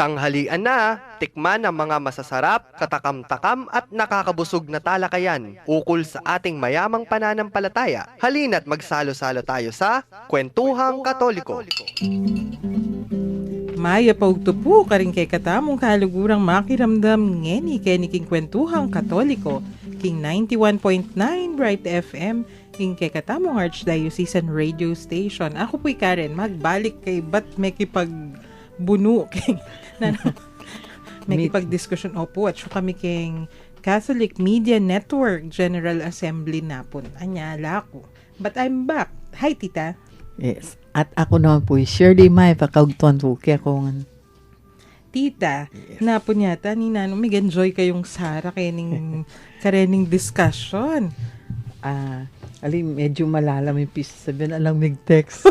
Tanghalian na, tikman ang mga masasarap, katakam-takam at nakakabusog na talakayan ukol sa ating mayamang pananampalataya. Halina't magsalo-salo tayo sa Kwentuhang Katoliko. Maya paugtupo karing kay katamong kalugurang makiramdam ngeni king Kwentuhang Katoliko king 91.9 Bright FM king kay katamong Archdiocesan Radio Station. Ako po'y Karen, magbalik kay ba't may kipagbuno king may kipagdiskusyon opo at syo kami king Catholic Media Network General Assembly napon. Anyala ko. But I'm back. Hi, tita. Yes. At ako naman po, Shirley May, pakaugtuan po kaya kung tita, yes. Napon yata ni Nanong, mig-enjoy kayong Sara karening discussion. Medyo malalam yung piece. Sabihin alang mig-text.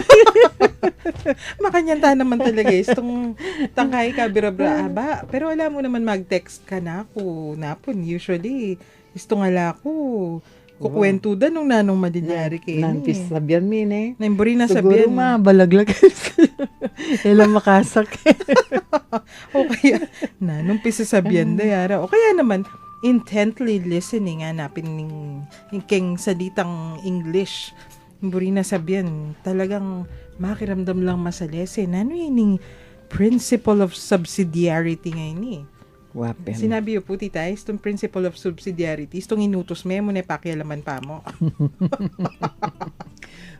Makanyanta naman talaga. Itong tangkay ka, birabra, aba. Pero alam mo naman mag-text ka na ako. Napon, usually. Itong ala ko. Kukwento da nung Nanong madinyari kayo. Nanpis sabihan min eh. Naimburi na sabihan. Siguro balaglag. Ilang makasak. O kaya, Nanong pisa sabihan da yara. O kaya naman, intently listening, hanapin ng king salitang English. Imburi na sabihan. Talagang makiramdam lang masalese. Ano yun principle of subsidiarity ngayon eh. Wapen. Sinabi po, tita, itong principle of subsidiarity, itong inutos mo na pakialaman pa mo.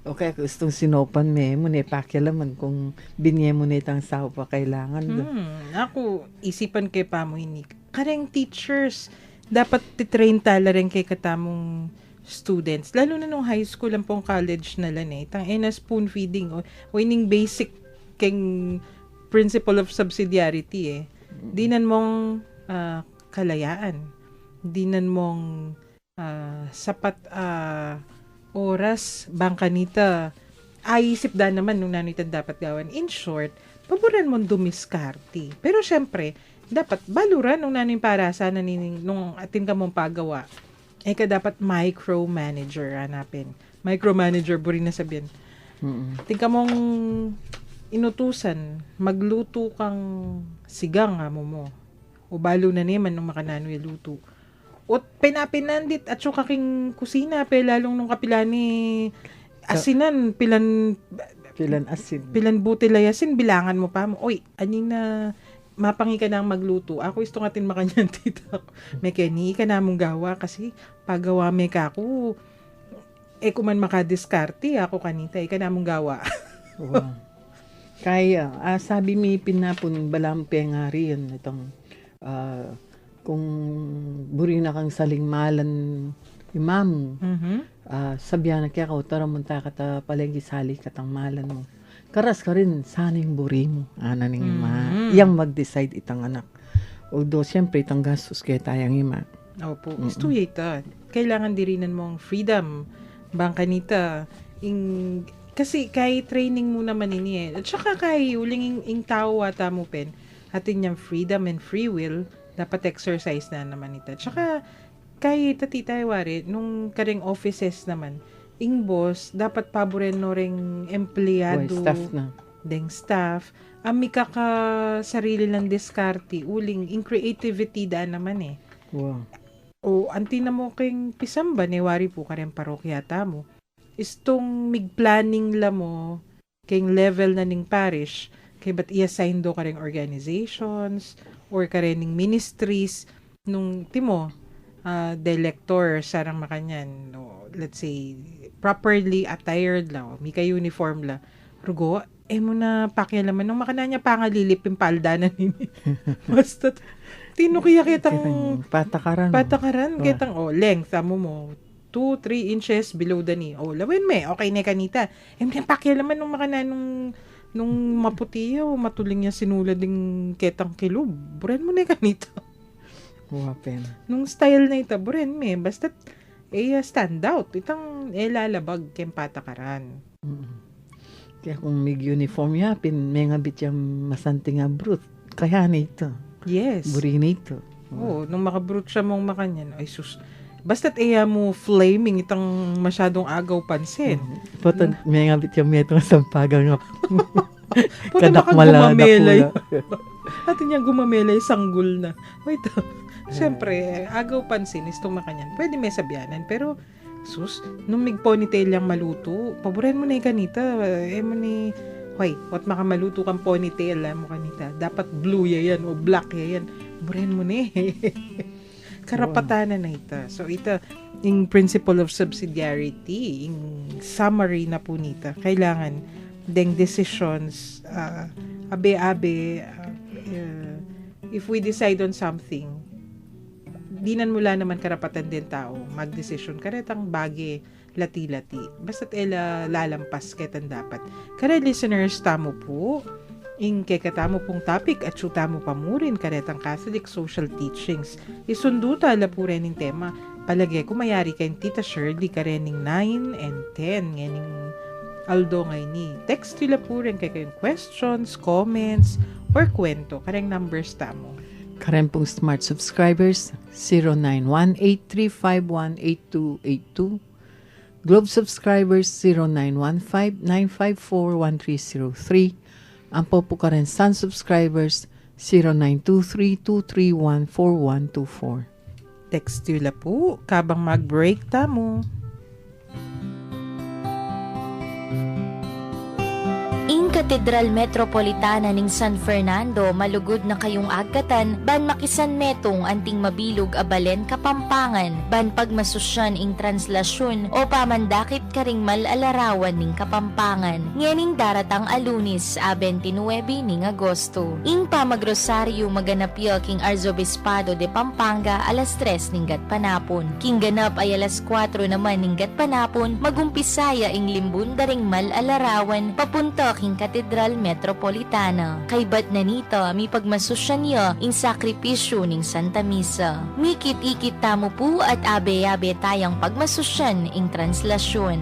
Okay, gustong sinopan mo na pakialaman kung binye mo na itang sao pa kailangan. Ako, isipan kay pa mo ini. Kareng teachers, dapat titrain tala rin kay katamong students. Lalo na nung high school ang pong college na lang eh. Tang spoon feeding o ining basic king principle of subsidiarity eh. Dinan mong kalayaan. Dinan mong sapat oras, bangkanita. Isip da naman nung nanitan dapat gawan. In short, paboran mong dumiskarte. Pero syempre, dapat baluran nung nanin para sana nung atin ka mong pagawa. Ka dapat micromanager hanapin. Micromanager, buri na sabihin. Tingka mong inutusan, magluto kang sigang mo. O balo na naman nung makanano yung luto. O pinapinandit at syo kaking kusina, lalong nung kapilani asinan, pilan asin. Pilan butilay asin, bilangan mo pa mo. Oy, aning na mapangi ka nang magluto. Ako isto ngatin makanyan tita. May kani ka namong gawa kasi pagawa may ka ako. Kuman makadiskarte ako kanita, ka namong gawa. Wow. Kaya, sabi mi pinapon balampe nga riyan itong kung buri na kang salingmalan imam. Sabihan na kaya ka, tara munta ka ta palengki sali katang malan mo. Karas ka rin, saning buri mo. Ning ima. Iyang mag-decide itang anak. Although, siyempre, itang gastos kaya tayang ima. Opo, gusto yata. Kailangan dirinan mong freedom. Bangkanita. Kasi kay training mo naman ini eh. At saka kay uling ing tao ata mo pen. Atin niyang freedom and free will. Dapat exercise na naman ito. At saka kay tatita wari, nung karing offices naman, ing boss, dapat paboren no ring empleyado. Staff na. Deng staff. Ami ka sarili lang diskarte. Uling, in creativity daan naman eh. Wow. O, anti na mo kayong pisamba, wari po ka rin parokyata mo. Istong mig-planning la mo kayong level na ning parish kay ba't i-assign do ka ring organizations or ka rin ning ministries nung timo director sarang makanyan no, let's say properly attired la may kay uniform la rugo mo na pakialaman nung makananya pangalilip yung palda na nini basta tino kaya kitang patakaran kitang length mo 2-3 inches below the knee. Lawin me. Okay na kanita. Pakialaman nung nung maputi matuling niya sinulad ng ketang kilub. Buren mo na kanita. Wapen. Nung style na ito, buren me. Basta stand out. Itang lalabag kem patakaran. Kaya kung may uniform yapin, may nga bit yung masanting nga brute. Kaya na ito. Yes. Buri na ito. Nung makabrute siya mong makanyan, ay sus, basta't mo flaming itang masyadong agaw pansin. Puto, may nga bit yung metong sampagang nga. Puto makagumamela yun. Atin niyang gumamelay, sanggol na. Wait, siyempre, agaw pansin, istong makanyan. Pwede may sabyanan, pero, sus, nung mig ponytail yang maluto, paboren mo na yung kanita, mo ni, hoy, wat makamaluto kang ponytail, mo kanita. Dapat blue yan, o black yan. Paboren mo na karapatanan na ita. So, ito, yung principle of subsidiarity, yung summary na po nita, kailangan deng decisions, if we decide on something, dinan mula naman karapatan din tao, mag-decision, karetang bagi, lati-lati. Basta't lalampas ketan dapat. Kare listeners, tamo po, ing kekatamo pong topic at syutamo pamurin karetang Catholic social teachings. Isundo tala po rin yung tema. Palagi ko mayari kayong Tita Shirley karening 9 and 10 nganing Aldo ngay ni. Text nila po rin kayong questions, comments, or kwento. Kareng numbers tamo. Karen pong smart subscribers 0918-351-8282. Globe subscribers 0915-954-1303. Ang po ka rin Sun subscribers 0923-231-4124. Text nila po kabang mag-break tamo. Ing Katedral Metropolitana ning San Fernando malugod na kayong agkatan ban makisan metong anting mabilog a balen Kapampangan ban pagmasusyan ing translasyon o pamandakit karing malalarawan ning Kapampangan ngening daratang Alunis a 29 ning Agosto. Ing pamagrosaryo maganapyo king Arzobispado de Pampanga alas 3 ning gatpanapon. King ganap ay alas 4 naman ning gatpanapon magumpisaya ing limbun daring malalarawan papunta king Katedral Metropolitana. Kay bat na nito, mi pagmasusyan niya ing sakripisyo ning Santa Misa. Mikit-ikit tamo po at abe-abe tayang pagmasusyan ing translasyon.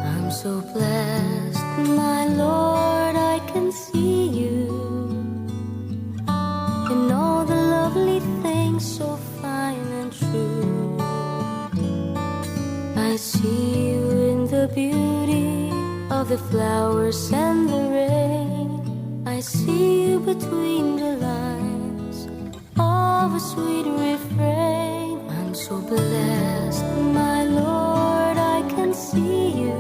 I'm so blessed, my Lord, I can see you in all the lovely things so fine and true. I see you in the beauty of the flowers and the rain. I see you between the lines of a sweet refrain. I'm so blessed, my Lord, I can see you.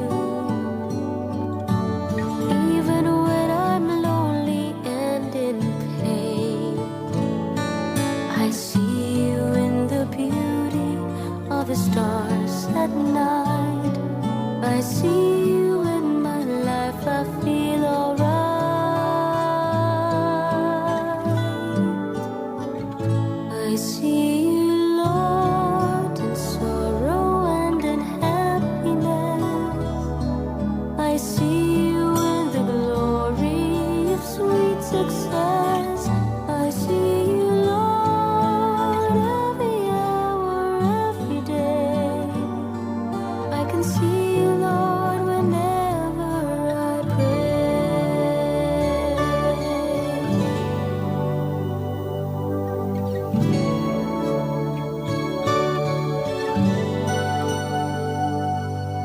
Even when I'm lonely and in pain, I see you in the beauty of the stars at night. I see you in my life, I feel alright. I see you, Lord, in sorrow and in happiness. I see you in the glory of sweet success. I see you, Lord, every hour, every day. I can see you, Lord, whenever I pray.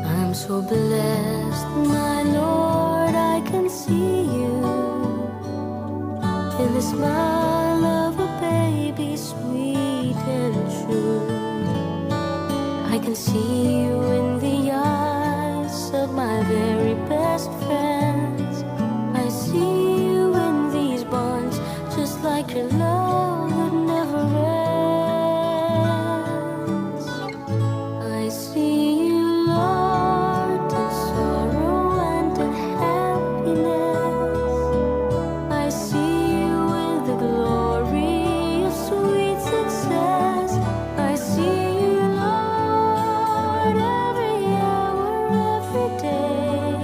I'm so blessed, my Lord, I can see you in the smile of a baby, sweet and true. I can see you in the eyes of my very best friends. I see you in these bonds, just like your love that never ends. I see you, Lord, in sorrow and in happiness. I see you in the glory of sweet success. I see you, Lord, every hour, every day.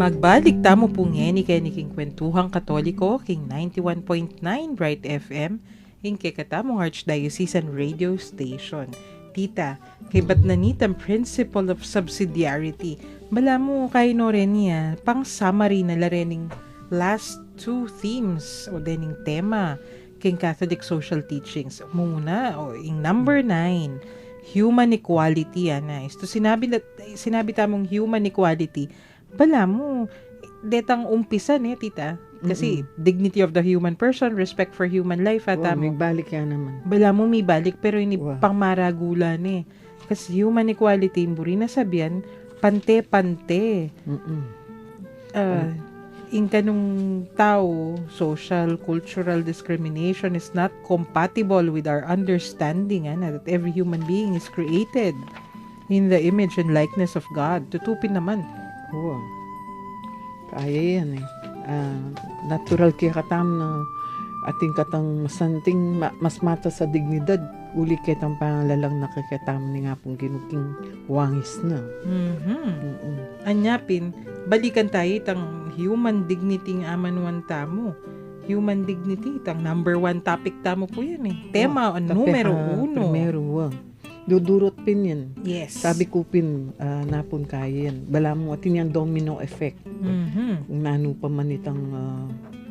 Magbalik tamo po ngeni kay king Kwentuhang Katoliko king 91.9 Bright FM ing katamong Archdiocesan Radio Station. Tita, kay ba't nanitang principle of subsidiarity, bala mo kay no rin niya, pang summary na larening last two themes o dening tema king Catholic social teachings. Muna, o ing number 9, human equality, ana. Ito sinabi tamong human equality, bala mo, detang umpisan tita. Kasi dignity of the human person, respect for human life, May balik yan naman. bala mo may balik, pero ini Wow. pang maragulan Kasi human equality, buri na sabihan, pante-pante. In kanong tao, social, cultural discrimination is not compatible with our understanding that every human being is created in the image and likeness of God. Tutupin naman. Oo. Kaya yan natural kaya katam na ating katang masanting mas mata sa dignidad. Uli kitang pangalalang nakakatam ni nga pong ginuking wangis na. Anyapin, balikan tayo itang human dignity ng amanuan tamo. Human dignity, itang number 1 topic tamo po yan Tema, numero 1. Primero, dudurot pin yan. Yes. Sabi ko pin, napon kaya yan. Bala mo, atin yung domino effect. Kung nano pa man itang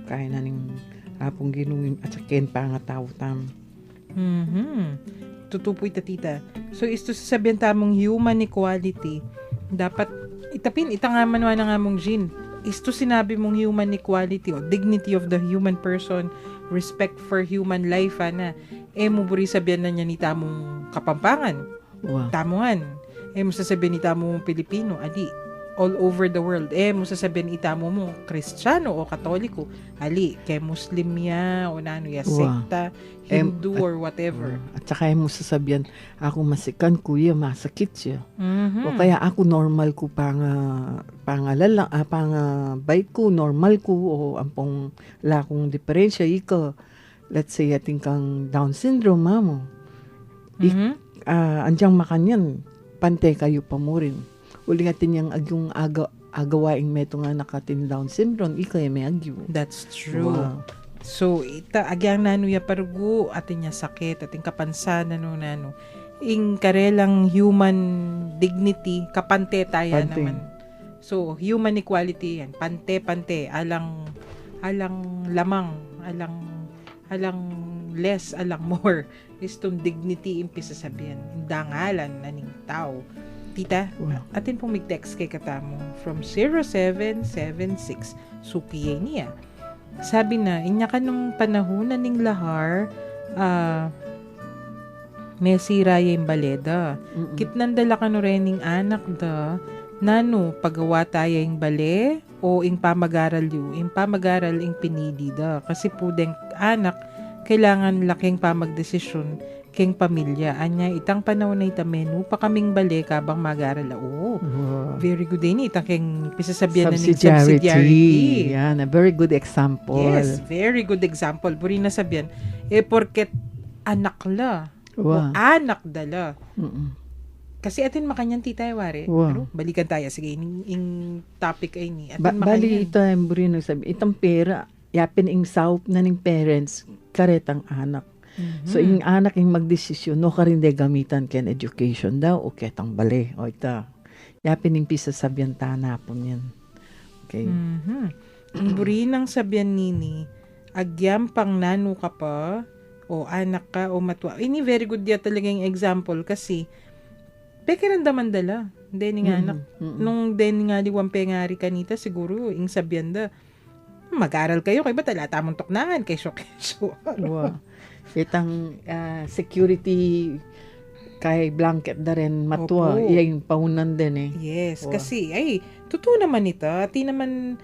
kaya na ning apong ginuwin at sakin pa nga tao tam. Tutupoy tita. So, isto sasabihan tamong human equality, dapat itapin, itangaman na nga mong Jean. Isto sinabi mong human equality o dignity of the human person, respect for human life, muburi sabihan na niya ni tamong Kapampangan. Wow. Tamuhan. Mo sasabihin ni tamong Pilipino, ali, all over the world. Mo sasabihin ni tamo mo, Kristiyano o Katoliko, ali, kay Muslim ya, o nano ya, sekta, Hindu or whatever. At saka mo sasabihan, ako masikan kuya, masakit siya. Mhm. O kaya ako normal ko bait ko, normal ko, o ampong lakong diferensya, ika, let's say, ating kang Down syndrome, mamo. Mhm. Andyang makanyan, pante kayo pa mo rin. Uli natin yung agyong agawaing meto nga nakatin Down syndrome, ika may agyo. That's true. Wow. So, agyang nano ya parugo, atin niya sakit, ating kapansan, nano. Ing karelang human dignity, kapante tayo Pante. naman. So, human equality yan. Pante-pante. Alang lamang. Alang less, alang more. Is itong dignity impisa sabihan. Dangalan na ning tao. Tita, Wow. atin pong mag-text kay katamo from 0776. Sukiye niya. Sabi na, inya ka nung panahon na ning lahar, may sira yung baleda. Kitnandala ka no rin ning anak da, nano, pagawa tayo yung bale, o ing pamagaral ing pamagaral ing pinili da. Kasi po deng anak, kailangan laking pamagdesisyon keng pamilya. Anya, itang panahon na menu pa kaming bale kabang magaral. Oo. Wow. Very good din. Itang keng pisasabihan na ng subsidiarity. Yan, a very good example. Yes, very good example. Puri na sabihan, porket anak la. O Wow. anak dala. Mm-mm. Kasi atin makanyan tita wari. Wow. Pero balikan tayo. Sige, ing topic ay ni. Atin Bali makanyan. ito, Embrino, sabi, itang pera, yapin ing saup na ning parents, karetang anak. So, ing anak ing magdesisyon, no ka rin de gamitan ken education daw, o ketang bale. O ita, yapin ing pisa sabihan tanapon yan. Okay. Ang buri ng sabihan nini, agyam pang nano ka pa, o anak ka, o matwa. Ini very good dia talaga yung example kasi, pekirandaman dala. Hindi nga anak. Nung din nga liwang pengari kanita, siguro, ing sabihan da, mag-aral kayo, kay ba talata mong tuknangan, kay keso. Wow. Itang security kay blanket da rin matwa. Opo. Iya yung paunan din Yes, Wow. kasi, totoo naman ito. Ati naman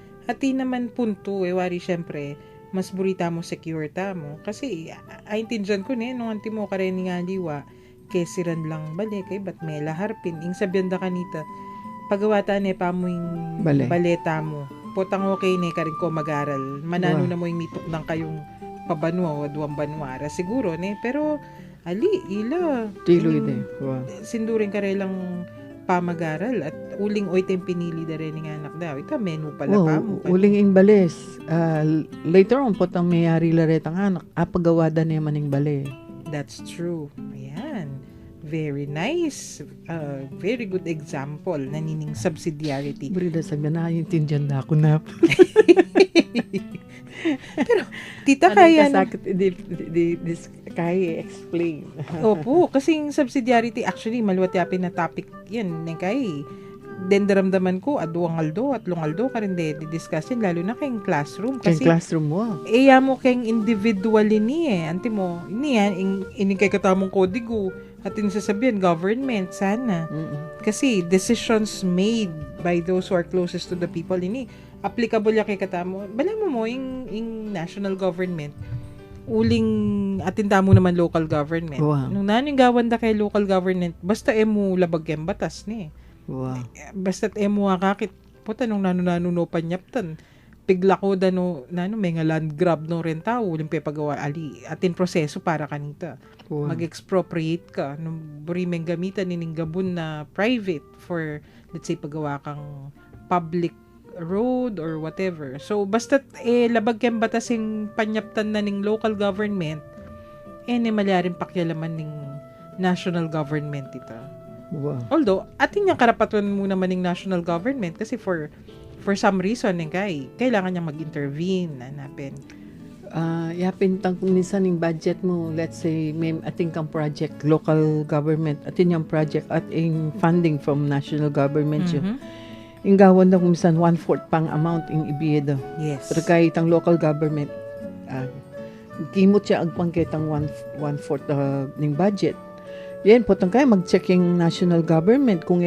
punto, wari syempre, mas burita mo, secure ta mo. Kasi, intindihan ko nung anti mo ka rin nga liwa, kesiran lang bali, kay ba't may laharpin. Ing sabihan da kanita, pagawata pa mo yung baleta mo. Potang okay ka rin ko mag-aral. Manano Wow. na mo yung mitok ng kayong pabanwa o duwang banwara. Siguro, pero, ali, ila. Tiloy din. Wow. Sindurin ka rin lang pamag-aral at uling oy tayong pinili da rin nga anak daw. Ita, menu pala pa mo. Uling imbales. Later on, po tang mayari laretang anak, apagawada niya maning bale. That's true. Ayan. Very nice. Very good example na nining subsidiarity. Brida, sabi na, intindihan na ako na. Tita, kaya na. kasakit, kaya explain. Opo, kasi yung subsidiarity, actually, maluwat-yapin na topic yan. Kay, dendaramdaman ko, aduangaldo at lungaldo ka rin di-discuss yan, lalo na kayong classroom. Kasi Kasi, classroom mo. iya mo kayong individual ini Anti mo, ini yan, ini kay katamong kodigo. At sasabihin, government, sana. Kasi decisions made by those who are closest to the people ini applicable ya kay katamo. Bala mo yung national government uling atinda mo naman local government. Wow. Nung naning gawan da kay local government, basta emo labag batas ni. Wow. Basta't emo kakit puta nung nano no panyaptan. Pigla ko da no may nga land grab no rin tao uling pagawa ali atin proseso para kanita. Wow. Mag-expropriate ka nung burimeng gamitan nining gabon na private for let's say pagawa kang public road or whatever. So basta't labag kem batas yung panyaptan na ning local government ni malyarin pakyalaman ning national government ita. Wow. Although atin yung karapatan muna man ning national government kasi for some reason kailangan niya mag-intervene hanapin. Yapin tang kung minsan yung budget mo, let's say, may ating kang project, local government, atin yung project at yung funding from national government yun. Yung gawan na kung minsan 1/4 pang amount yung ibiyeda. Yes. Pero kahit ang local government, kimot siya agpangkitang 1/4 ng budget. Yan, potang kaya mag-check yung national government kung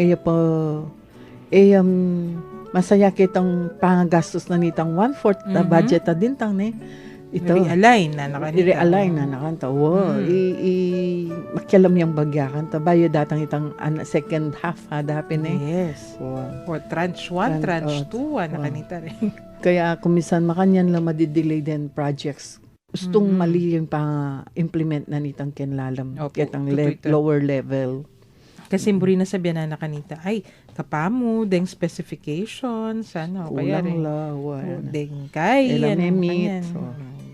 masaya kitang pangagastos na nitang 1/4 na budget na din tang ne. Ito. I-realign na nakanita. I-realign na nakanta. Wow. Makialam yung bagyakan. Tabayo datang itang second half hadapin eh. Yes. Wow. Or tranche 1, tranche 2, nakanita rin. Kaya kumisan makanyan lang madidelay din projects. Gustong mali yung pang-implement na nitang kinlalam. Opo, Kitang tutoy-toy. lower level. Kasi mburi na sabihan na nakanita, ay, kapamu, deng specifications, ano, kaya Kulang rin. lawa. Deng kay, Elamemit.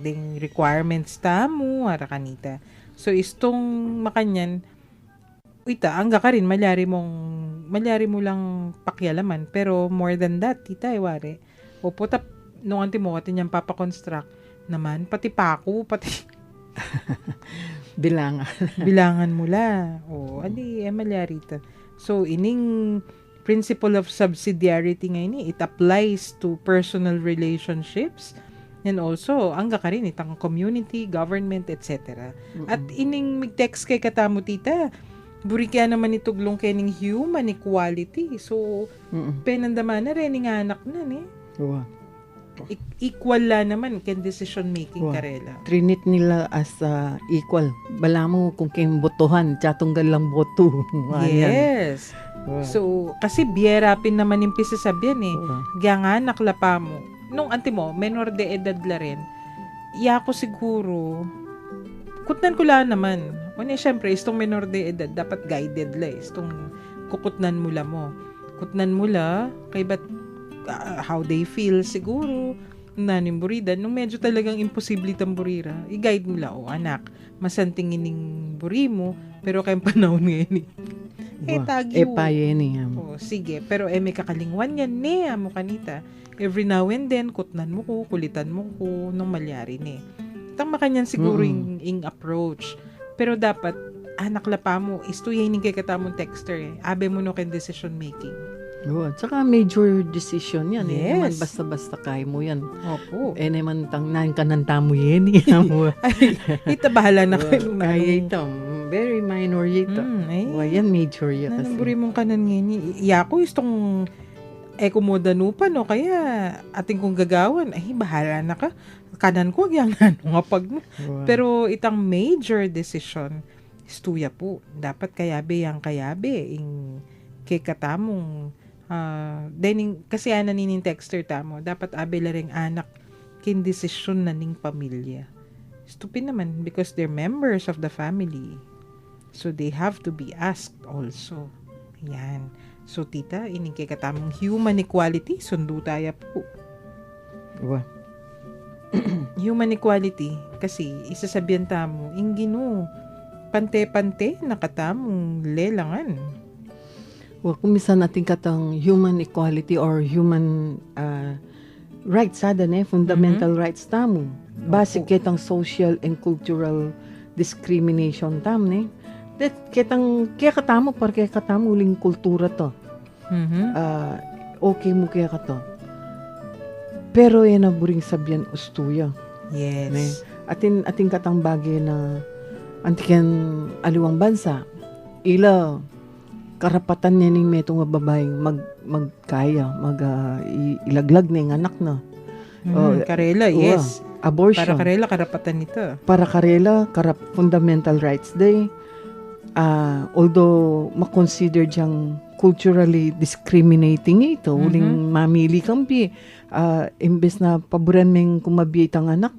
Deng requirements tamu, ara kanita. So, istong makanyan, ita, angga ka rin, malyari mo lang pakyalaman. Pero more than that, tita, wari. O puta, nung anti mo, atin yung papakonstruct naman, pati paku, pati bilangan mula. O, adi, malyarita. So, ining principle of subsidiarity ngayon, it applies to personal relationships and also, angga ka rin, itang community, government, etc. At ining mig-text kay katamo, tita, buri kaya naman ituglong kay ning human equality. So, penandaman na rin, nga anak na, ni. Wow. Equal la naman ken decision making Wow. karela. Trinit nila as equal. Bala mo kung kayong botohan, tiyatunggal lang boto. Ayan. Yes. Wow. So, kasi biyerapin naman yung pisasabihan eh. Wow. Kaya nga naklapa mo. Nung anti mo, menor de edad la rin. Iya ko siguro, kutnan ko lang naman. O syempre, istong menor de edad, dapat guided la eh. Istong kukutnan mula mo. Kutnan mula, kay ba't how they feel siguro naning burida nung medyo talagang imposible itang burira i-guide mo lang anak masantingin ning buri mo pero kayong panahon ngayon tagyo Payeni. sige pero may kakalingwan yan mo kanita every now and then kutnan mo ko kulitan mo ko nung malyari tang makanyan siguro yung approach pero dapat anak la pa mo istuyahin kay katamong texter abe mo no ken decision making. Oh, tsaka major decision yan. Yes. Naman basta-basta kaya mo yan. Opo. Naman tang kananta mo yan. Ita bahala na kayo. Kaya ito. Very minor ito. Yan major yan. Nanamburi mong kanan ngayon. Iya ko istong kumodanupan no kaya ating kong gagawan. Bahala na ka. Kanan ko yang nga pag mo. Wow. Pero itang major decision istuya po. Dapat kayabe yang kayabe. Kay katamong kasi nin texter tamo dapat abela ring anak kin desisyon na ning pamilya stupid naman because they're members of the family so they have to be asked also yan So, tita, ining kay katamong human equality, sundo tayo po. Wa. Human equality, kasi isasabihan tamo, ingino, pante-pante, nakatamong lelangan. Wa kumisan natin katang human equality or human rights fundamental rights tamo. Basic kitang social and cultural discrimination tam ne. Det kitang kaya katamo kaya katamo uling kultura to. Okay mo kaya kato. Pero yan na buring sabihan ustuya. Yes. Ne? Atin katang bagay na antikan aliwang bansa. Ila karapatan niya ning metong babaeng magkaya, ilaglag na yung anak na. Karela, yes. Abortion. Para karela, karapatan nito. Para karela, fundamental rights day. Although makonsider diyang culturally discriminating ito, uling mamili kampi. Imbes na paboran meng kumabiyay tang anak,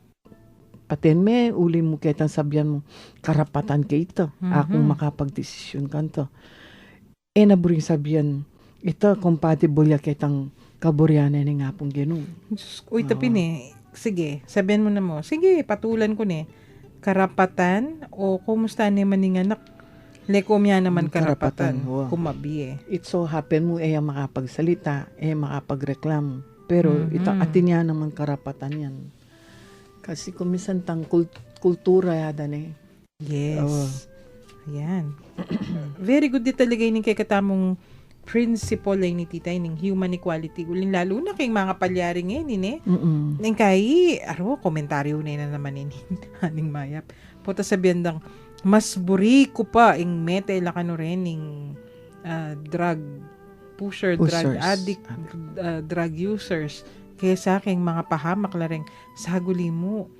paten me, uli mo kitang sabihan mo, karapatan ka ito. Akong makapagdesisyon kanto. Naburing sabihan, ito compatible ya kitang kaburyanan ni nga pong genong. Uy, tapin sige, sabihan mo na mo, sige, patulan ko karapatan o kumusta naman ni anak, lekom yan naman karapatan, kumabi It so happen mo makapagsalita, makapagreklamo. Pero atin yan naman karapatan yan. Kasi kumisan tang kultura yadan Yes. Ayan. Very good di talaga yung kay katamong principle ay ni tita yung human equality. Ulin lalo na kay mga palyaring ngayon Nang kay, komentaryo na naman haning mayap. Puta sabihan dang, mas buri ko pa yung mete lakano rin yung drug pusher, drug addict, drug users kaysa aking mga pahamak lareng saguli mo.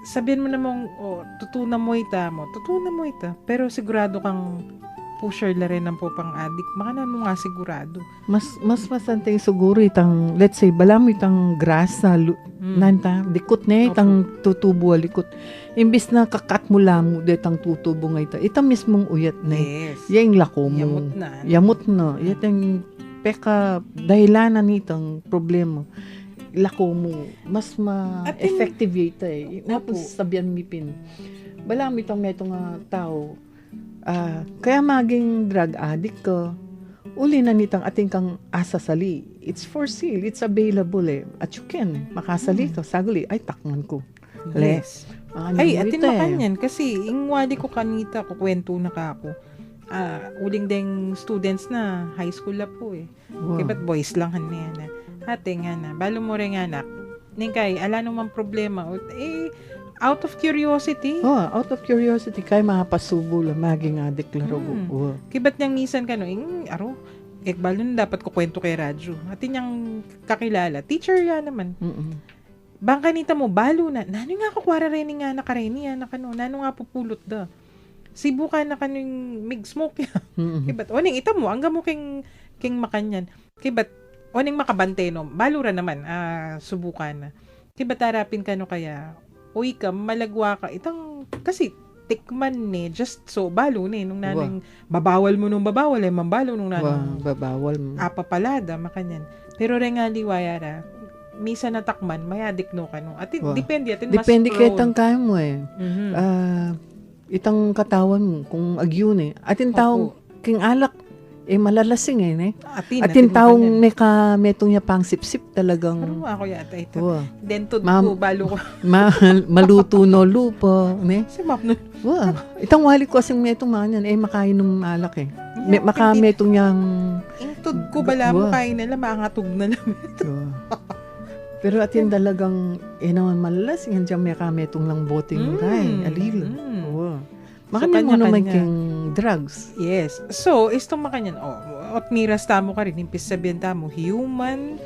Sabihin mo namang, tutunan mo ita. Pero sigurado kang pusher la rin ang popang addict. Makanan mo nga sigurado. Mas masantay siguro itang, let's say, balam itang grasa, nanta, dikot na itang tutubo likot. Imbis na kakat mo lamo, itang tutubo nga ita. Ita mismong uyat na. Yes. Yung lako mo. Yamot na. Itang peka, dahilanan itang problema. Lako mo, mas ma-effective ito Napos sabihan mipin. Balam itong metong tao, kaya maging drug addict ka, uli na nitang ating kang asasali. It's for sale, it's available At you can, makasali ka, saguli, ay takman ko. Yes. Ay, atin makanyan, kasi ingwali ko kanita, kukwento na ka ako. Uling ding students na, high school na po Wow. Kaya ba't boys lang na. Ate nga na, balo mo rin anak. Ningkay, ala naman problema. Out of curiosity. Out of curiosity, kaya makapasubo lang, maging deklarado. Kibat niyang nisan ka balo na dapat ko kwento kay Radyo. Atin niyang kakilala. Teacher yan naman. Bangka nita mo, balo na. Nano nga kukwara rin nga nakareni, nano nga pupulot da. Sibu ka na kanong mig-smoke yan. Kibat, oning ita mo, hanggang mo king makanyan. Kibat, oning makabante no, balura naman, subukan na. Kibat harapin ka no kaya, uy ka, malagwa ka, itang, kasi tikman just so, balo nung nanong, babawal mo nung babawal, mambalo nung nanong, babawal mo. Apapalada, makanyan. Pero rin nga liwayara, misa natakman, mayadik no ka no. At depende, atin mas depende prone. kitang kaya mo itang katawan mo, kung agyun Atin tao, king alak, malalasing Atin taong metong niya pang sip-sip talagang. Pero ako yata ito. Dentod ko, balo ko. Maluto no lupo. Si map no. Itang wali ko asing metong manyan, makainom alak makametong niyang. Intod ko, bala mo kain nila, maangatog na lang. Pero atin talagang, naman malalasing, yan may kametong lang boting alil. Makanin mo naman king drugs. Yes. So, itong makanyan, at miras tamo ka rin, impis sabihin tamo, human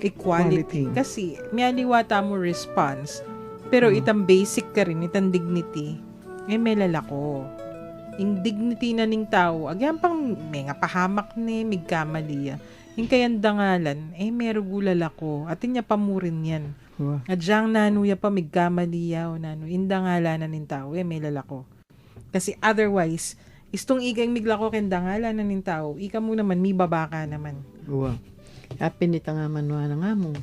equality. Kasi, may aliwa tamo response, pero itang basic ka rin, itang dignity, may lalako. Yung dignity na ning tao, agyan pang may nga pahamak ni, migkamaliya. Yung kayang dangalan, may rugulalako, atin niya pamurin yan. At diyang nanuya pa, migkamaliya o nano, indangala na ning tao, may lalako. Kasi otherwise, Istong ika yung migla ko kendangala na nin tao. Ika mo naman, mi baba ka naman. Wow. Happy nita nga manwa na nga mo.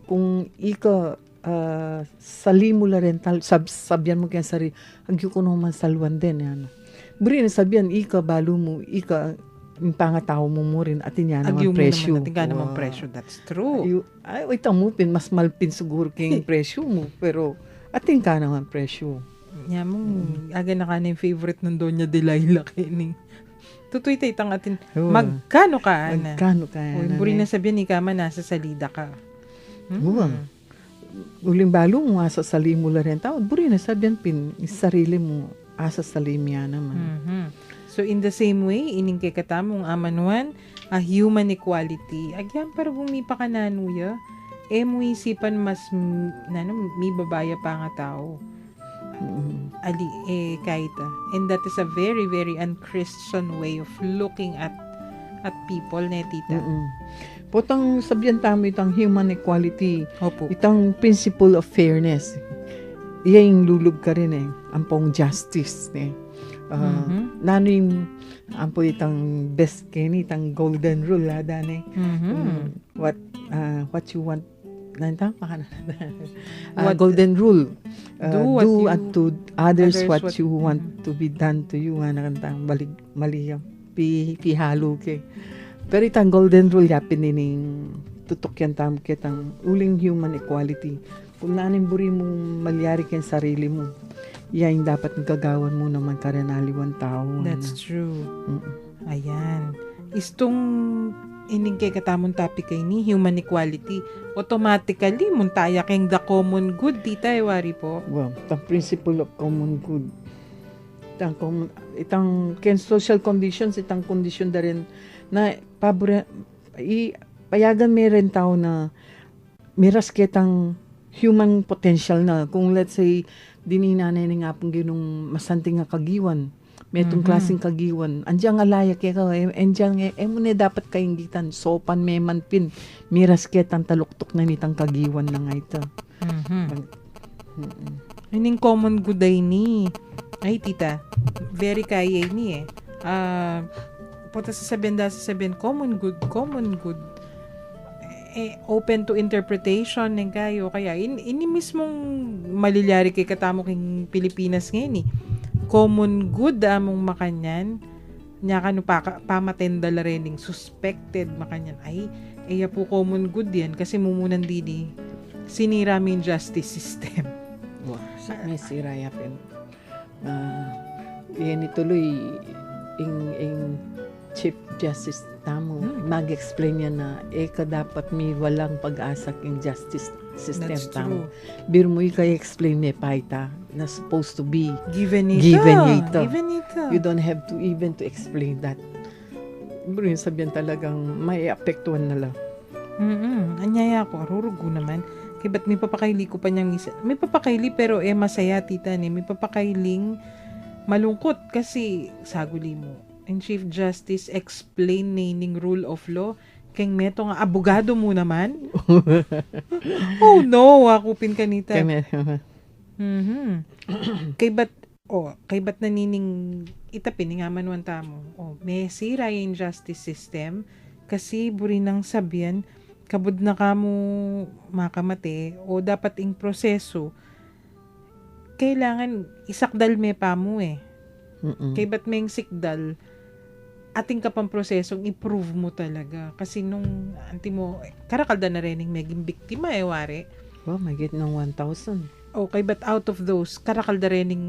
Kung ika salimu la rin, sabyan mo kaya sari, agyo ko naman salwan din. Ano. Buri na sabyan, ika balo mo, ika yung pangatao mo rin, atin yan Agyo naman mo presyo. naman, atin ka naman presyo. That's true. Ay, wait mo, mas malpin siguro kayong presyo mo, pero atin ka naman presyo. Nya mo, aga na ka na yung favorite ng Doña Delilah kining. Tutoy tayo tang atin. Oo. Magkano ka, Ana? Magkano ka? O, yung buri na sabihan, ika man, nasa salida ka. Buwang. Uling balo mo, asa salim mo la rin tao. Buri na sabihan pin, sarili mo, asa salim yan naman. Mhm. So, in the same way, ining kay katamong amanuan, a human equality. Agyan, para bumipa ka nanuya, mo isipan mas, mi babaya pa nga tao. Ali, kaita. And that is a very, very unchristian way of looking at people, ne, tita. Potang sabihan tamo itang human equality, Opo. itang principle of fairness. Iya yung lulub ka rin ampong justice. Nano yung ampo itang best kini, itang golden rule, dane. What you want, nanta pa ka na. Golden rule. Do unto others what you want to be done to you. Nakantang mali yung pihalo ke. Pero itang golden rule yapin nining tutok yan tam kitang uling human equality. Kung nanin buri mo malyari ken sarili mo, yan dapat gagawan mo naman karenaliwan tao. That's true. Ayan. Istong ining kay katamong topic kay ni human equality, automatically muntaya keng the common good, tita, wari po. Well, itang principle of common good. Itang ken social conditions, itang condition da rin na payagan may rin tao na miras kitang human potential na. Kung let's say, dininanay na nga pong ginong masanting nga kagiwan, metong klaseng kagiwan, andiyan nga layak ka, andiyan nga, mo na dapat kaingitan, sopan may manpin, miras kitang taluktok na nitang kagiwan na nga ito. Ining common good ay ni. Ay, tita, very kaya ni Punta sa sabihin, common good. Open to interpretation ng kayo. Kaya, ini mismong malilyari kay katamo king Pilipinas ngayon common good among makanyan. Nya kanu pamatenda la rening suspected makanyan. Ay, po common good yan kasi mumunan didi sinira min justice system. Wow, may sira yapin. Yan ituloy ing Chief Justice tamo mag-explain niya na dapat may walang pag-asa king justice system. That's tamo. true. Bir mo i-explain ni paita na supposed to be Given ito. You don't have to even to explain that. Bro, yung sabihan talagang may apektuhan na lang. Anyaya ko, arurugo naman. Kaya ba't may papakaili ko pa niyang isa? May papakaili pero masaya, tita ni. May papakailing malungkot kasi saguli mo. And Chief Justice explain nining rule of law. Kaya meto nga, abogado mo naman. Oh no, akupin ka nita. Kay ba't nanining itapin nga manuan tamo. May sira yung justice system kasi buri nang sabihan kabud na kamo makamate o dapat ing proseso kailangan isakdal me pa mo Kay ba't may sikdal ating kapang prosesong improve mo talaga kasi nung anti mo karakalda na rin yung maging biktima wari. Wow, may get ng 1,000. Okay, but out of those, karakalda rin yung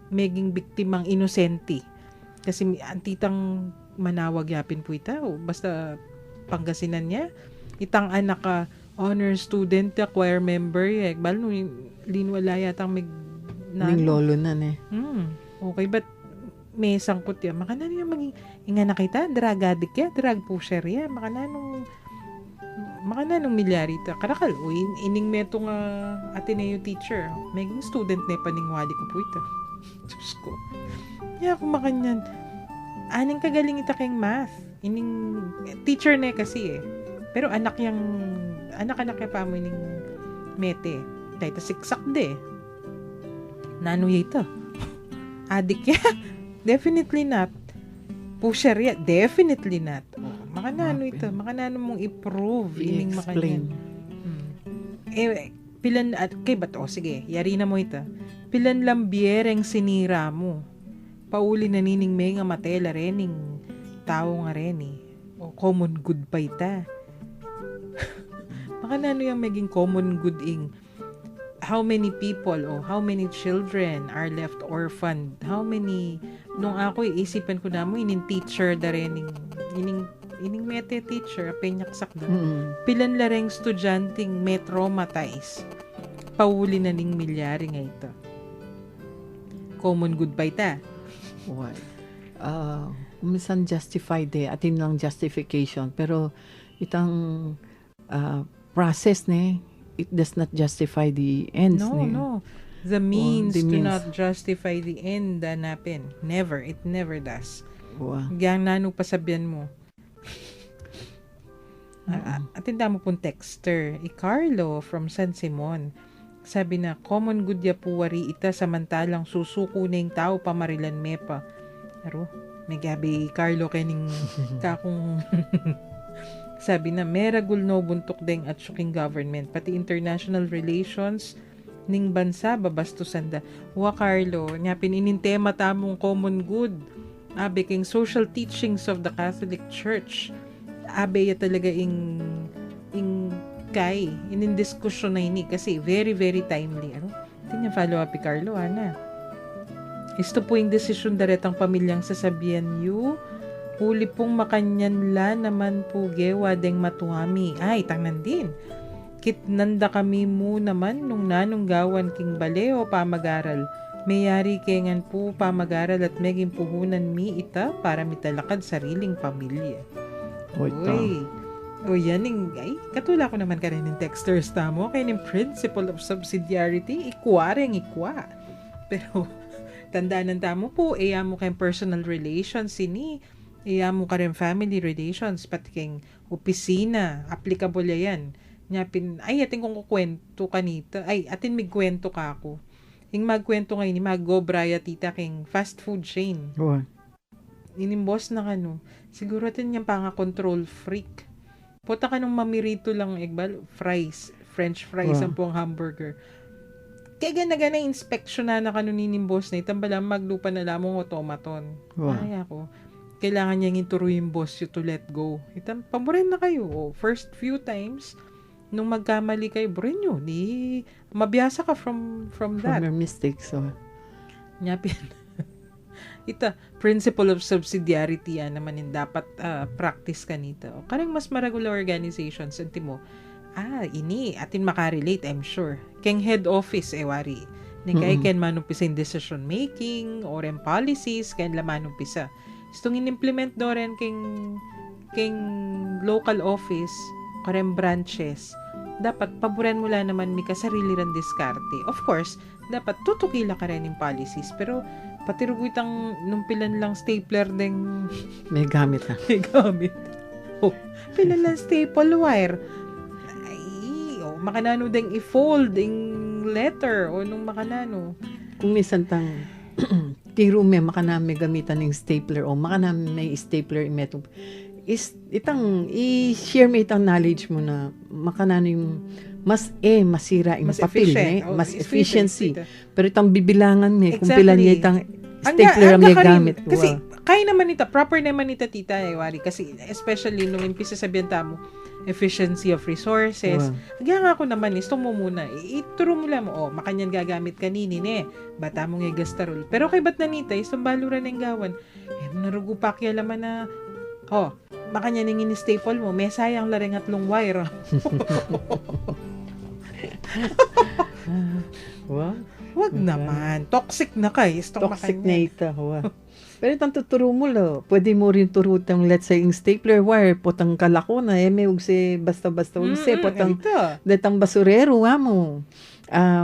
maging biktimang inosente. Kasi antitang manawag yapin po ita. Basta Pangasinan niya. Itang anak ka, honor student, choir member. Bal no, linwala yatang Ning lolo na Okay, but may sangkot yan. Makana niya maging, inga na kita, drug addict ya, drug pusher ya. Makana nung milyarita. Karakal, ining meto nga Ateneo teacher. Maging student na paningwali ko po ito. Diyos ko. Kaya ako makanyan. Aning kagaling ita kayong math. Ining teacher na kasi Pero anak niya pa mo ining mete. Dahil ta siksak de. Nano ito. Addict yan? Definitely not. Pusher yan? Definitely not. Makanano ito? Makanano mong i-prove? Ining I-explain. makanyan. Pilan, at kay ba't? Sige, yari na mo ito. Pilan lang biyereng sinira mo. Pauli na nining may nga matela rening tao nga reni. O common good pa ita. Makanano yung maging common good ing how many people o how many children are left orphaned? How many nung ako isipan ko na mo inin teacher da rin ining mete teacher penyaksak da. Pilan lareng estudyanteng may traumatized. Pauli na ning milyari nga ito. Common good ba ita? Why? Minsan justified atin lang justification pero itang process it does not justify the ends. No. The means the do means. not justify the end hanapin. Never. It never does. Wow. Gyan nano pasabihan mo. Atinda mo pong texter. Carlo from San Simon. Sabi na, common good ya po wari ita samantalang susuko na yung tao pamarilan mepa. Aro, may gabi Carlo kening kakong sabi na, meragul no buntok deng at syuking government, pati international relations ning bansa babastusan da. Wa Carlo, nya pininintema tamong common good. Abe king social teachings of the Catholic Church. Abe ya talaga ing kay inin diskusyon na ini kasi very very timely. Ano? Tingnan follow up Carlo ana. Isto po yung desisyon daretang pamilyang sasabihan yu. Huli pong makanyan la naman po gewa deng matuhami. Ay, tangnan din. Kitnanda kami mo naman nung nanong gawan king baleo pamagaral. Mayari kengan po pamagaral at meging puhunan mi ita para mitalakad sariling pamilya. Uy. O yan ay, katula ko naman ka rin ng texters tamo, kaya ng principle of subsidiarity, ikwareng ikwa. Pero, tandaan ng tamo po, mo kayong personal relations, mo ka rin family relations, pati kayong opisina, applicable yan. Atin kong kukwento kanita, atin migkwento ka ako. Yung magkwento ngayon, mag-go braya tita kayong fast food chain. Wow. Inimboss na kano, siguro atin yung panga control freak. Puta ka nung mamirito lang igbal, French fries ang pong hamburger. Kaya gana inspection na kanuninin boss na itambala maglupa na lamang automaton. Wow. Ay ako, kailangan niyang ituro yung boss you to let go. Paborin na kayo. First few times, nung magkamali kayo, borin nyo. Mabiyasa ka from that. From your mistakes. Nyapin. Ita, principle of subsidiarity naman yung dapat practice kanito. Karang mas maragular organizations, anti mo, ini, atin makarelate, I'm sure. Keng head office, wari. Kaya ken manumpisa yung decision making, or yung policies, ken la manumpisa. Istong in-implement do rin keng local office, karang branches, dapat paboran mo lang naman may kasarili ran diskarte. Of course, dapat tutukila ka rin yung policies, pero patirugwitang nung pilan lang stapler deng May gamit na. may gamit. Pilan lang staple wire. Makanano deng i-fold yung letter o nung makanano. Kung minsan tang tiro may makanami gamitan ng stapler o makanami may stapler imetong itang i-share mo itang knowledge mo na makanano yung mas masira yung Mas papel efficient. mas Efficient. efficiency. Pero itang bibilangan mo kung Exactly. pilan niya itang stapler ang may gamit. Kasi Wow. kaya naman ita, proper naman ita tita wari. Kasi especially nung impisa sabihan tamo, efficiency of resources. Wow. Kaya nga ako naman, isto mo muna, ituro mo lang mo, makanyan gagamit kaninin bata mong gastarol. Pero kay ba't nanita, istong baluran ng gawan, narugo pa kaya laman na, makanyan ng in-staple mo, may sayang laring atlong wire. Wow. Wag naman, toxic na kay, istong Toxic makanyan. na ito. Wow. Pero itang tuturo mo lo, pwede mo rin turutang let's say yung stapler wire, potang kalako na, may ugse basta-basta ugse, potang Ito. datang basurero mo.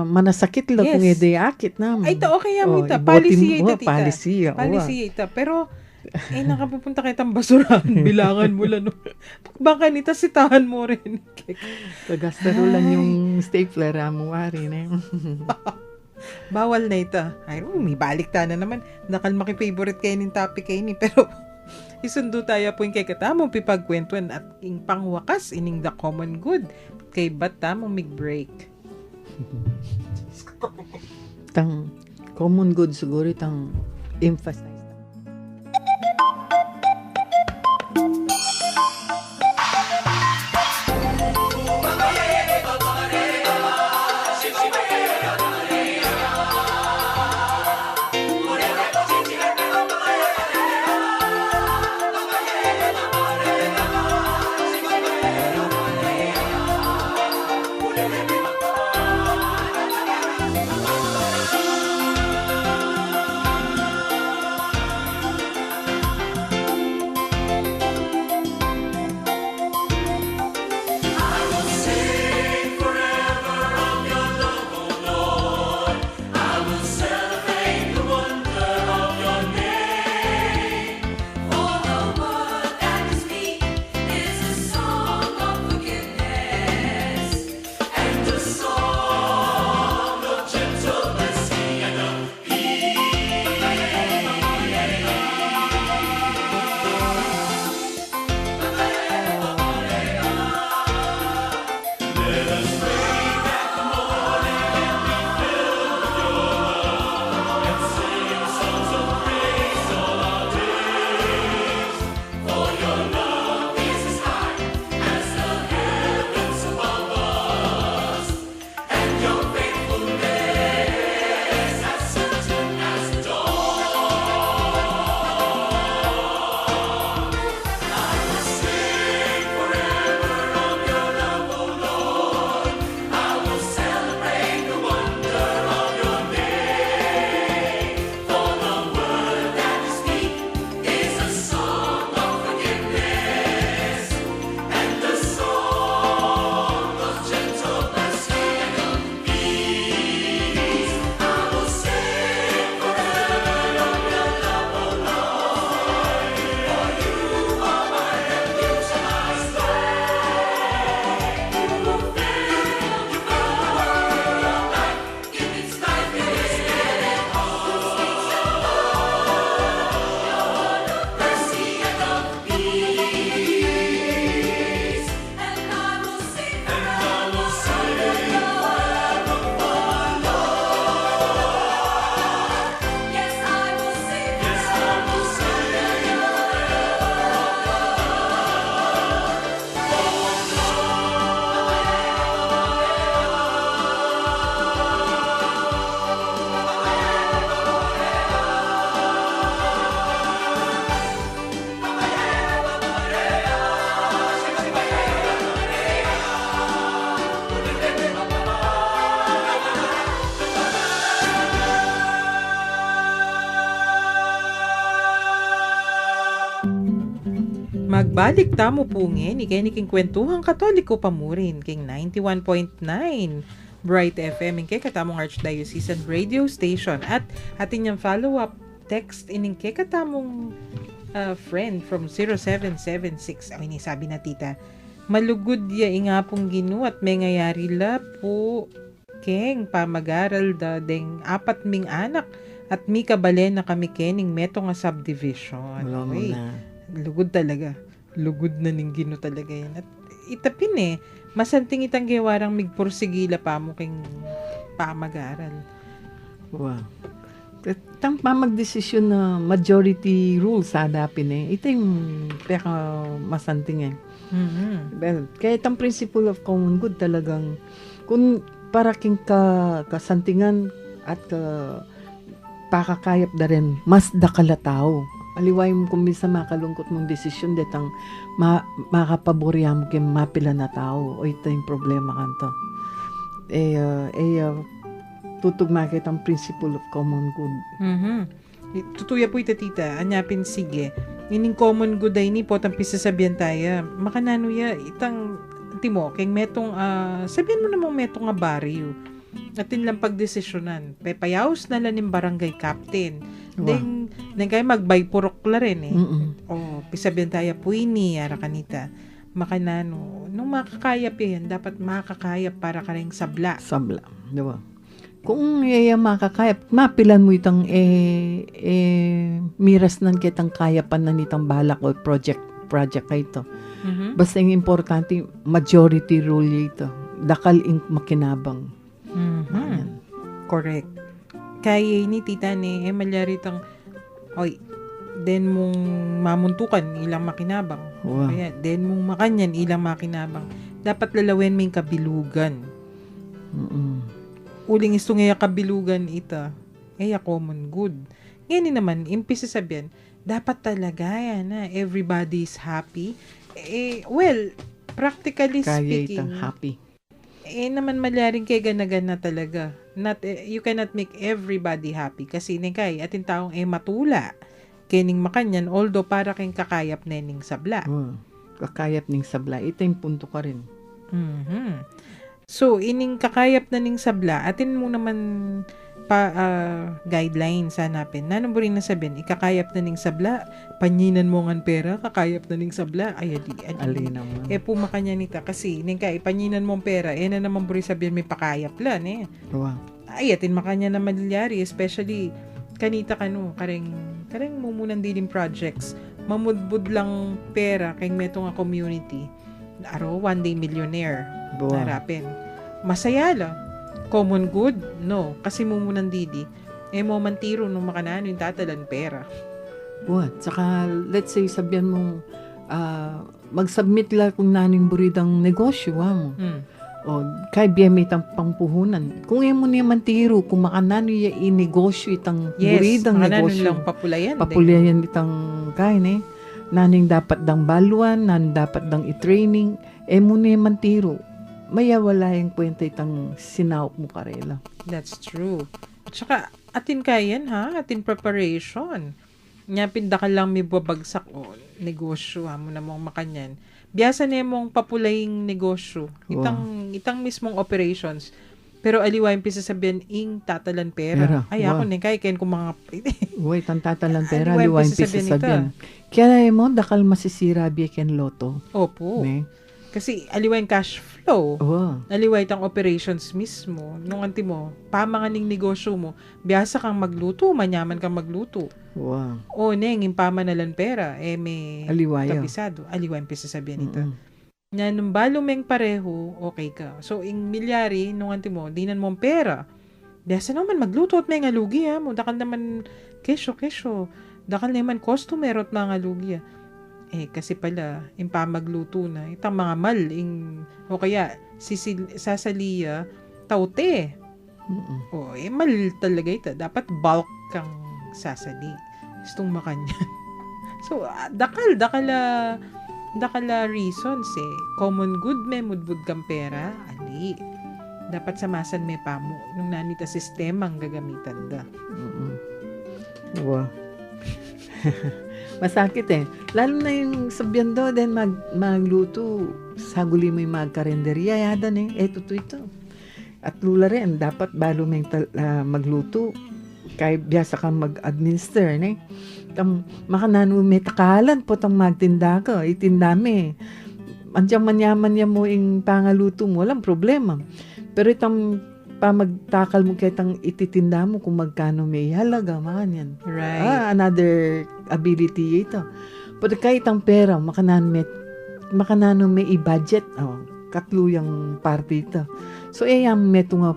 Manasakit lo Yes. kung edeyakit na mo. Ay, ito, okay yan, ita. ibotin Policy mo, ita, tita. Policy, Policy ita. Pero, nakapupunta kitang basurahan, bilangan mo lang. Baka nita, sitahan mo rin. Pagastarulan yung stapler, mo wari na. Bawal na ito. Ay, may balik ta na naman. Nakal maki-favorite kayo ng topic kayo ni. Pero, isundo tayo po yung kay katamong pipagkwentuan at yung pangwakas ining the common good. Kay ba't tamong mig-break? Tang common good siguro tang emphasize. Magbalik tamo pungin, ikay kwentuhang katoliko pamurin, king 91.9 Bright FM, kay katamong Archdiocesan Radio Station, at atin yung follow-up text ining kay katamong friend from 0776. Ay, ni sabi na tita, malugod ya inga pong ginu at may ngayari la po keng pamagaral da deng apat ming anak at mi kabalen na kami kening meto nga subdivision. Wala mo Uy, na. lugod talaga. Lugod na ning gino talaga yan. At itapin masanting itang gewarang migpursigila pa mo king pamagaral. Wow. Tang magdesisyon na majority rule sa adapin ito yung peka masanting Mm-hmm. Well, kaya itang principle of common good talagang kung para king kasantingan at pakakayap da rin mas dakala tao. Aliway mo kung minsan makalungkot mong desisyon detang makapaborya mo kay mapila na tao o ito yung problema kanto. Tutugma kitang principle of common good. Mm-hmm. Tutuya po ita tita, anyapin sige. Ining common good ay ni po tang pisasabihan tayo. Makanano ya, itang timo, keng metong, sabihin mo namang metong nga baryo. Atin lang pagdesisyonan. Pepayaos na lang yung barangay captain. Wow. Then kayo magbay-purok la rin Mm-mm. Pisabihan tayo po ini, ara kanita. Makanano, nung makakayap yan, dapat makakayap para ka rin sabla. Sabla, di ba? Kung makakayap, mapilan mo itang miras nan kitang kayapan na nitang balak o project kay ito. Mhm. Basta yung importante, majority rule ito. Dakal ing makinabang. Mhm. Correct. Kaya ni tita ni malyaritang oy, den mong mamuntukan ilang makinabang. Wow. Kaya den mong makanyan ilang makinabang. Dapat lalawin mo yung kabilugan. Mm-mm. Uling isto nga kabilugan ita. Common good. Ngayon naman, impisa sabihan, dapat talaga yan na everybody is happy. Well, practically Kaya speaking, itang happy. naman malyaring kay ganagan na talaga. You cannot make everybody happy kasi kay atin taong matula. Kening makanyan, although para kayong kakayap nening sabla. Kakayap ning sabla. Ito yung punto ka rin. Mhm. So, ining kakayap na ning sabla, atin mo naman guidelines hanapin. Nanong rin na sabihin, ikakayap na ning sabla, panyinan mo ngan pera, kakayap na ning sabla, adi. Ali naman. Pumakanya nita kasi, kay panyinan mong pera, na naman buri sabihin may pakayap lan Wow. atin makanya na malyari, especially, kanita kareng mumunan din projects, mamudbud lang pera, kay meto nga community, one day millionaire, Wow. narapin. Masaya lang. Common good? No. Kasi mumunan didi. Mo mantiro nung makanano yung tatalan pera. What? Saka, let's say, sabihan mong mag-submit lang kung naning buridang negosyo, mo. O, kay biyami itang pangpuhunan. Kung mo niya mantiro, kung makanano yung inegosyo itang buridang makanano negosyo. lang papulayan. Papulayan itang kain naning dapat dang baluan, naning dapat dang i-training, mo niya mantiro. Maya wala yung kwenta itang sinawak mo karela. That's true. Tsaka, atin kayan atin preparation. Nya pinda ka lang may babagsak negosyo mo na mong makanyan. Biyasa na mong papulaying negosyo. Itang mismong operations. Pero aliwa yung pisasabihan ing tatalan pera. Ako kaya kung mga Uy, tantatalan pera, aliwa liwa yung yung pisasabihan. Kaya mo, dakal masisira biya ken loto. Opo. Ne? Kasi aliwa yung cash flow. Wow. Aliwa itang operations mismo. Nung anti mo, pamanganing negosyo mo, biyasa kang magluto, manyaman kang magluto. Wow. Yung pamanalan pera, may Aliwayo. kabisado. Aliwa yung pisasabihan ito. Mm-mm. Nga, nung balumeng pareho, okay ka. So, ing milyari, nung anti mo, dinan mong pera. Biyasa naman magluto at may ngalugi mo. Dakal naman, kesyo. Dakal naman customer at mga ngalugi kasi pala, impa magluto na. Itang mga mal, o kaya, sasaliya, taute. Mal talaga ito. Dapat bulk kang sasali. Gustong makanya. So, dakala reasons Common good mudbud kang pera, ali. Dapat samasan may pamo. Nung nanita sistema ang gagamitan da. Wow. Masakit Lalo na yung sabihan do, then magluto, saguli mo yung magkarenderya, yadan Eto ito. At lula rin, dapat balo may magluto, kaya biyasa kang mag-administer, makanano may takalan po tang magtinda ka, itindami. Andiyan manyaman niya mo yung pangaluto mo, walang problema. Pero itang magtakal mo kitang ititinda mo kung magkano may halaga, makanyan. Right. Another ability ito. Pero kahit ang pera, makanano may i-budget, katluyang party ito. So, meto nga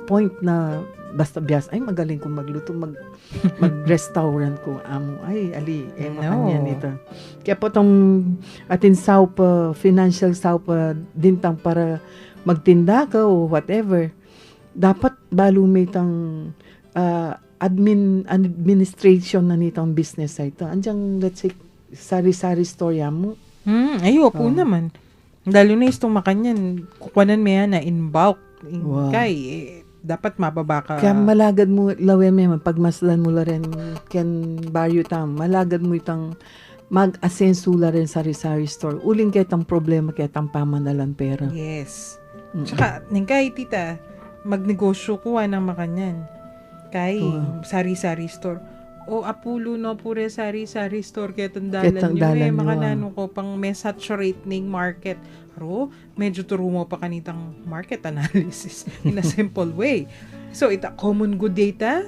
point na basta biyas, magaling kong magluto, mag-restaurant ko, makanyan ito. Kaya po itong atin financial dintang para magtinda ka o whatever, dapat balo may itang administration na nitong business ito. Andiyan, let's say, sari-sari store mo. Opo naman. Lalo na itong makanyan, kukuanan mo yan na in bulk. Dapat mababa ka. Kaya malagad mo, lawe pagmasdan mo la rin, ken baryo malagad mo itang mag-asenso la rin sari-sari store. Uling kitang problema kitang pamanalan pera. Yes. Tsaka, kay tita, magnegosyo kuha ng makanyan. Kay sari-sari store. Apulo no pure sari-sari store ketandalan nyo makanano ko pang may saturate ning market. Medyo turo mo pa kanitang market analysis in a simple way. So, ita common good data,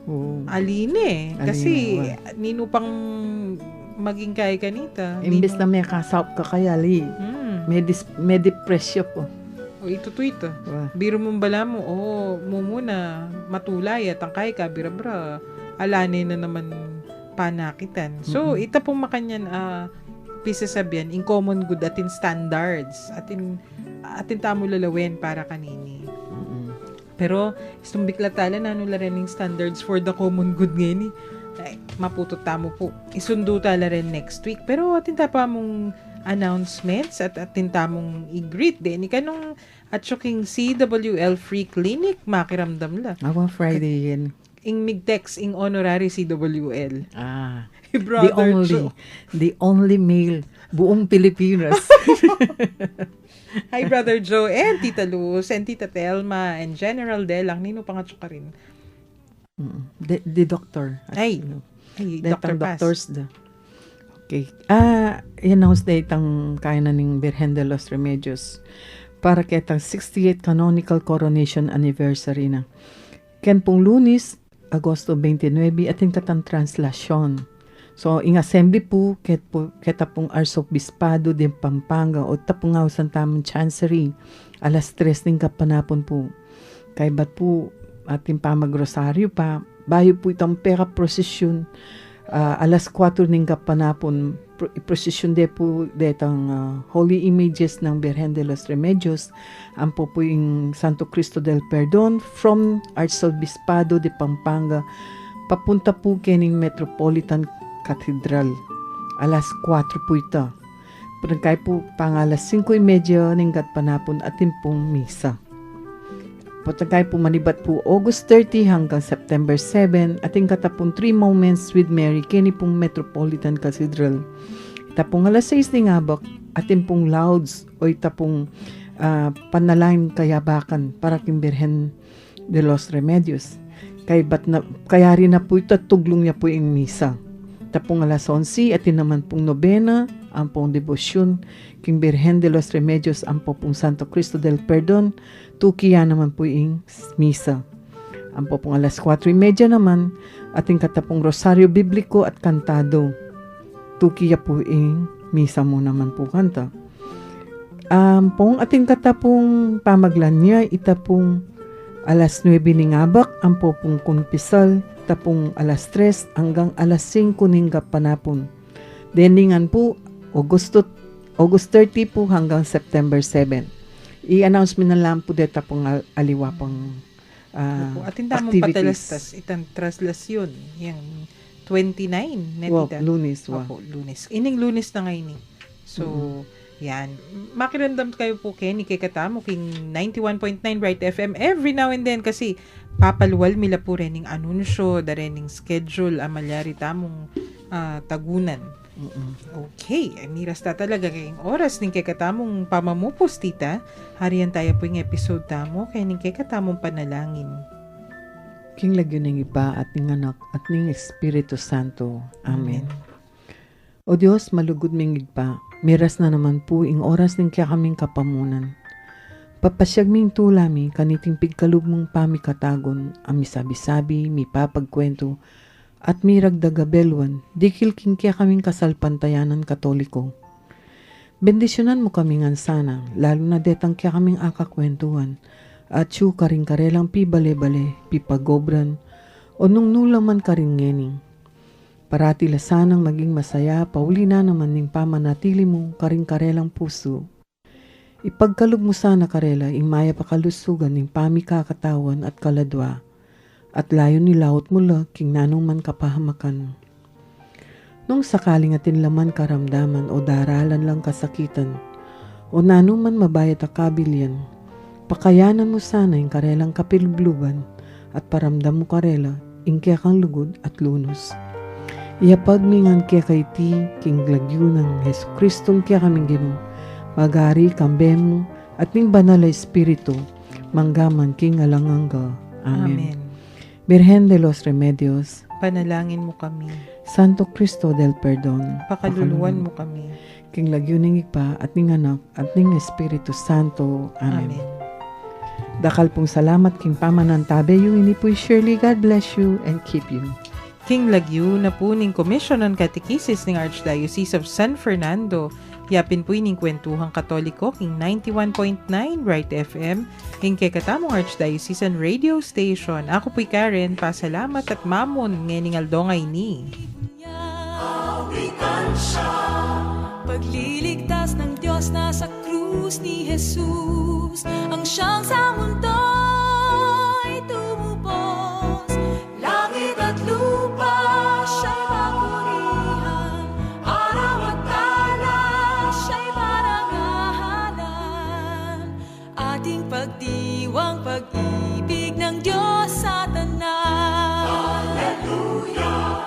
Oo. aline. Kasi, Aline, nino pang maging kay kanita. Imbes na may kasap ka kaya, li. May depresyo po. O, ito. Wow. Biro mong bala mo, muna, matulay at ang kay ka, bira-bra, alane na naman panakitan. So, ita pong makanyan, pisasabihan, in common good atin standards, atin tamo lalawin para kanini. Pero, itong biklatala na nula rin yung standards for the common good ngayon. Ay, maputot tamo po. Isundo tala rin next week. Pero, atin pa mong announcements at atin tamong i-greet din. Ikanong at syuking CWL Free Clinic, makiramdam la. Ako Friday yan. Ing mig-text ing honorary CWL. The only male buong Pilipinas. Hi, Brother Joe, and Tita Luz, and Tita Telma, and General Delang, nino pangatso ka rin. The doctor. Ay, Dr. Paz. Doctors da. Okay. Announce na itang kaya na ng Virgen de los Remedios para kitang 68th Canonical Coronation Anniversary na. Ken pong Lunes, Agosto 29, atin katang translasyon. So, ing assembly po, kita pong Arsobispado de Pampanga o tapong hausan tamang chancery, alas 3 ng kapanapon po. Kay ba't po ating pamagrosaryo pa, bayo po itong pera prosesyon, alas 4 ng kapanapon, prosesyon de po detang holy images ng Virgen de los Remedios, ang po po yung Santo Cristo del Perdon from Arsobispado de Pampanga, papunta po kening Metropolitan Cathedral. Alas 4 po ito. Pagkay po pang alas 5:30 ng katpanapon atin pong misa. Pagkay po manibat po August 30 hanggang September 7 ating katapong 3 Moments with Mary kini pong Metropolitan Cathedral. Itapong alas 6 ng abak atin pong Louds o itapong panalangin kayabakan para king Virgen de los Remedios. Kaya rin na po ito tuglong niya po yung misa. Tapong alas 11 atin naman pong nobena ang pong debosyon king Virgen de los Remedios ang pong Santo Cristo del Perdon, tukiya naman po yung misa. Ang pong alas 4:30 naman ating katapong Rosario Bibliko at Kantado, tukiya po yung misa mo naman po kanta. Pong ating katapong pamaglanya itapong alas 9 ng abak ang pong kumpisal, tapong alas 3 hanggang alas 5 ng kapanapon. Deningan po August 30 po hanggang September 7. I-announce mo na lang po deta pong aliwa pang atin tamong patalastas itang traslasyon yung 29 netita. Lunes. Opo, Lunes. Ining Lunes na ngayon eh. So, yan. Makirandam kayo po Kenny kay katamo king 91.9 Bright FM every now and then kasi papaluwal mila po rin ng anunsyo, da rin ng schedule, amalyari tamong tagunan. Okay, miras ta talaga kayong oras ning kay katamong pamamupos tita. Hariyan tayo po yung episode tamo kay ning kay katamong panalangin. King lagyo ng iba at ning anak at ning Espiritu Santo. Amen. O Diyos, malugod ming pa. Miras na naman po ing oras ng kaya kaming kapamunan. Papasyag ming tulami kaniting pigkalub mong pamikatagon, ami sabi-sabi, mi papagkwento, at mi ragdagabelwan, dikil king kaya kaming kasalpantayanan katoliko. Bendisyonan mo kaming ansana, lalo na detang kaya kaming akakwentuhan, at siyo karing karelang pi bale-bale, pi pagobran, o nung nulaman karing ngening. Parati lasanang maging masaya, pauli na naman ning pamanatili mo, karing-karelang puso. Ipagkalog mo sana karela, imaya pakalusugan ning pamikakatawan at kaladwa, at layo nilawot mula, king nanong man kapahamakan. Nung sakaling atin laman karamdaman o daralan lang kasakitan, o nanong man mabayat akabilyan, pakayanan mo sana yung karelang kapilubluban, at paramdam mo karela, ingkya kang lugod at lunos. Iapag mingan kaya kay ti, king lagyo ng Hesus Kristong kaya kaming gino, magari kambemo at ning banal na espiritu, manggaman king alanganga. Amen. Virgen de los Remedios, Panalangin mo kami. Santo Cristo del Perdon, Pakaluluwan mo kami. king lagyo ng ipa at ning anak at ning Espiritu Santo. Amen. Dakal pong salamat king pamanantabe yung ini po Shirley. God bless you and keep you. King Lagyu na po ning Commission on Catechesis ng Archdiocese of San Fernando. Yapin po ining kwentuhang katoliko king 91.9 Bright FM, king katamong Archdiocesan Radio Station. Ako po'y Karen, pasalamat at mamon ngening aldongay ni. Pagliligtas ng Diyos na sa krus ni Jesus, ang siyang sa mundo'y tumubos. Langit at lupa siya'y papurihan, araw at tala siya'y parangalan. Ating pagdiwang pag-ibig ng Diyos sa tanan. Hallelujah!